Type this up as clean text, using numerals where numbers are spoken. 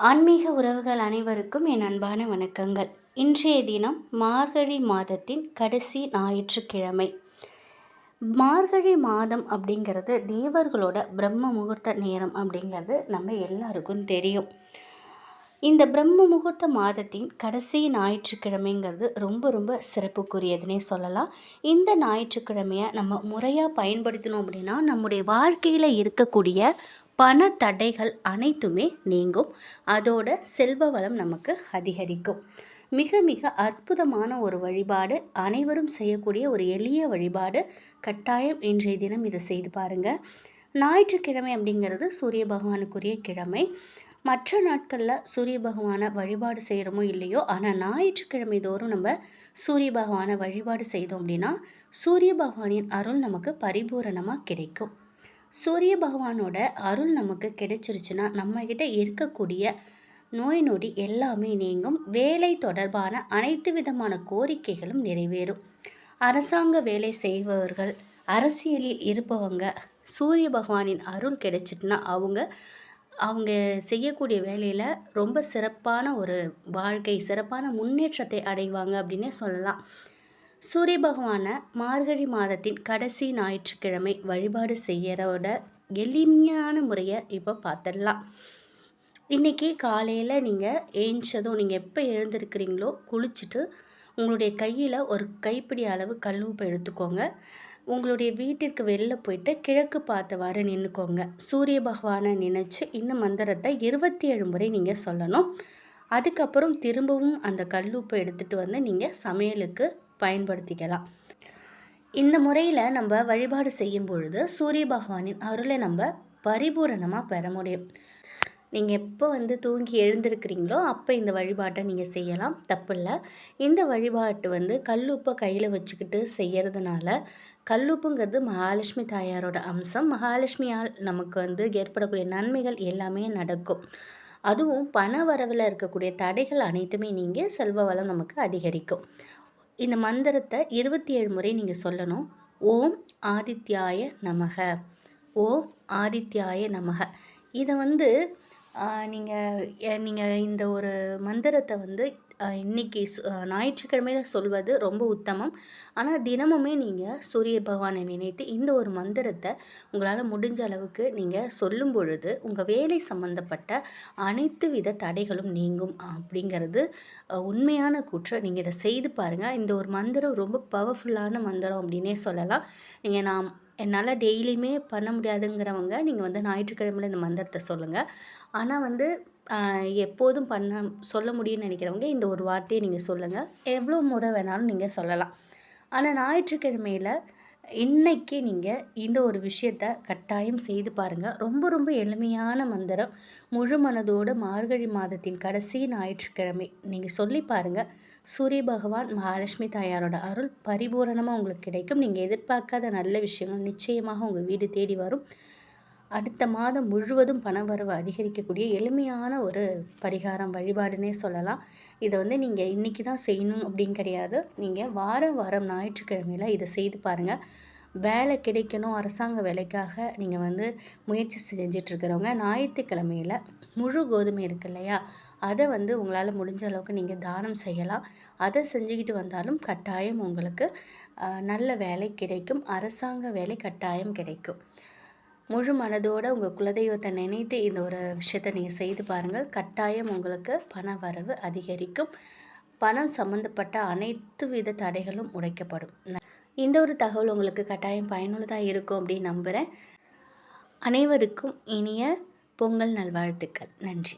ஆன்மீக உறவுகள் அனைவருக்கும் என் அன்பான வணக்கங்கள். இன்றைய தினம் மார்கழி மாதத்தின் கடைசி ஞாயிற்றுக்கிழமை. மார்கழி மாதம் அப்படிங்கிறது தேவர்களோட பிரம்ம முகூர்த்த நேரம் அப்படிங்கிறது நம்ம எல்லாருக்கும் தெரியும். இந்த பிரம்ம முகூர்த்த மாதத்தின் கடைசி ஞாயிற்றுக்கிழமைங்கிறது ரொம்ப ரொம்ப சிறப்புக்குரியதுன்னே சொல்லலாம். இந்த ஞாயிற்றுக்கிழமையை நம்ம முறையாக பயன்படுத்தணும் அப்படின்னா நம்முடைய வாழ்க்கையில் இருக்கக்கூடிய பண தடைகள் அனைத்துமே நீங்கும். அதோட செல்வ வளம் நமக்கு அதிகரிக்கும். மிக மிக அற்புதமான ஒரு வழிபாடு, அனைவரும் செய்யக்கூடிய ஒரு எளிய வழிபாடு. கட்டாயம் இன்றைய தினம் இதை செய்து பாருங்கள். ஞாயிற்றுக்கிழமை அப்படிங்கிறது சூரிய பகவானுக்குரிய கிழமை. மற்ற நாட்களில் சூரிய பகவானை வழிபாடு செய்கிறோமோ இல்லையோ, ஆனால் ஞாயிற்றுக்கிழமை தோறும் நம்ம சூரிய பகவானை வழிபாடு செய்தோம் அப்படின்னா சூரிய பகவானின் அருள் நமக்கு பரிபூரணமாக கிடைக்கும். சூரிய பகவானோட அருள் நமக்கு கிடைச்சிருச்சுன்னா நம்மக்கிட்ட இருக்கக்கூடிய நோய் நொடி எல்லாமே நீங்கும். வேலை தொடர்பான அனைத்து விதமான கோரிக்கைகளும் நிறைவேறும். அரசாங்க வேலை செய்பவர்கள், அரசியலில் இருப்பவங்க, சூரிய பகவானின் அருள் கிடைச்சிட்டுனா அவங்க செய்யக்கூடிய வேலையில் ரொம்ப சிறப்பான ஒரு வாழ்க்கை, சிறப்பான முன்னேற்றத்தை அடைவாங்க அப்படின்னே சொல்லலாம். சூரிய பகவானை மார்கழி மாதத்தின் கடைசி ஞாயிற்றுக்கிழமை வழிபாடு செய்கிறோட எளிமையான முறையை இப்போ பார்த்துடலாம். இன்றைக்கி காலையில் நீங்கள் ஏஞ்சதும், நீங்கள் எப்போ எழுந்திருக்கிறீங்களோ குளிச்சுட்டு உங்களுடைய கையில் ஒரு கைப்பிடி அளவு கல் உப்பு எடுத்துக்கோங்க. உங்களுடைய வீட்டிற்கு வெளில போயிட்டு கிழக்கு பார்த்தவாறு நின்றுக்கோங்க. சூரிய பகவானை நினச்சி இந்த மந்திரத்தை 27 முறை நீங்கள் சொல்லணும். அதுக்கப்புறம் திரும்பவும் அந்த கல்லுப்பை எடுத்துகிட்டு வந்து நீங்கள் சமையலுக்கு பயன்படுத்திக்கலாம். இந்த முறையில் நம்ம வழிபாடு செய்யும் பொழுது சூரிய பகவானின் அருளை நம்ம பரிபூரணமாக பெற முடியும். நீங்கள் எப்போ தூங்கி எழுந்திருக்கிறீங்களோ அப்போ இந்த வழிபாட்டை நீங்கள் செய்யலாம், தப்பில்லை. இந்த வழிபாட்டு கல்லுப்பை கையில் வச்சுக்கிட்டு செய்கிறதுனால, கல்லுப்புங்கிறது மகாலட்சுமி தாயாரோட அம்சம். மகாலட்சுமியால் நமக்கு ஏற்படக்கூடிய நன்மைகள் எல்லாமே நடக்கும். அதுவும் பண வரவில் இருக்கக்கூடிய தடைகள் அனைத்துமே நீங்கள் செல்வ வளம் நமக்கு அதிகரிக்கும். இந்த மந்திரத்தை 27 முறை நீங்கள் சொல்லணும். ஓம் ஆதித்யாய நமக, ஓம் ஆதித்யாய நமக. இதை நீங்கள் இந்த ஒரு மந்திரத்தை இன்றைக்கி ஞாயிற்றுக்கிழமையில் சொல்வது ரொம்ப உத்தமம். ஆனால் தினமுமே நீங்கள் சூரிய பகவானை நினைத்து இந்த ஒரு மந்திரத்தை உங்களால் முடிஞ்ச அளவுக்கு நீங்கள் சொல்லும் பொழுது உங்கள் வேலை சம்பந்தப்பட்ட அனைத்து வித தடைகளும் நீங்கும் அப்படிங்கிறது உண்மையான கூற்று. நீங்கள் இதை செய்து பாருங்கள். இந்த ஒரு மந்திரம் ரொம்ப பவர்ஃபுல்லான மந்திரம் அப்படின்னே சொல்லலாம். நீங்கள் என்னால் டெய்லியுமே பண்ண முடியாதுங்கிறவங்க நீங்கள் ஞாயிற்றுக்கிழமையில் இந்த மந்திரத்தை சொல்லுங்கள். ஆனால் எப்போதும் சொல்ல முடியும்னு நினைக்கிறவங்க இந்த ஒரு வார்த்தையை நீங்கள் சொல்லுங்கள். எவ்வளோ முறை வேணாலும் நீங்கள் சொல்லலாம். ஆனால் ஞாயிற்றுக்கிழமையில் இன்றைக்கி நீங்கள் இந்த ஒரு விஷயத்தை கட்டாயம் செய்து பாருங்கள். ரொம்ப ரொம்ப எளிமையான மந்திரம். முழு மனதோடு மார்கழி மாதத்தின் கடைசி ஞாயிற்றுக்கிழமை நீங்கள் சொல்லி பாருங்கள். சூரிய பகவான், மகாலட்சுமி தாயாரோட அருள் பரிபூரணமாக உங்களுக்கு கிடைக்கும். நீங்கள் எதிர்பார்க்காத நல்ல விஷயங்கள் நிச்சயமாக உங்கள் வீடு தேடி வரும். அடுத்த மாதம் முழுவதும் பணவரவு அதிகரிக்கக்கூடிய எளிமையான ஒரு பரிகாரம், வழிபாடுன்னே சொல்லலாம். இதை நீங்கள் இன்றைக்கி தான் செய்யணும் அப்படின்னு கிடையாது. நீங்கள் வாரம் வாரம் ஞாயிற்றுக்கிழமையில் இதை செய்து பாருங்கள். வேலை கிடைக்கணும், அரசாங்க வேலைக்காக நீங்கள் முயற்சி செஞ்சிட்ருக்கிறவங்க ஞாயிற்றுக்கிழமையில் முழு கோதுமை இருக்கு இல்லையா, அதை உங்களால் முடிஞ்ச அளவுக்கு நீங்கள் தானம் செய்யலாம். அதை செஞ்சுக்கிட்டு வந்தாலும் கட்டாயம் உங்களுக்கு நல்ல வேலை கிடைக்கும். அரசாங்க வேலை கட்டாயம் கிடைக்கும். முழு மனதோடு உங்கள் குலதெய்வத்தை நினைத்து இந்த ஒரு விஷயத்தை நீங்கள் செய்து பாருங்கள். கட்டாயம் உங்களுக்கு பண வரவு அதிகரிக்கும். பணம் சம்மந்தப்பட்ட அனைத்து வித தடைகளும் உடைக்கப்படும். இந்த ஒரு தகவல் உங்களுக்கு கட்டாயம் பயனுள்ளதாக இருக்கும் அப்படின்னு நம்புகிறேன். அனைவருக்கும் இனிய பொங்கல் நல்வாழ்த்துக்கள். நன்றி.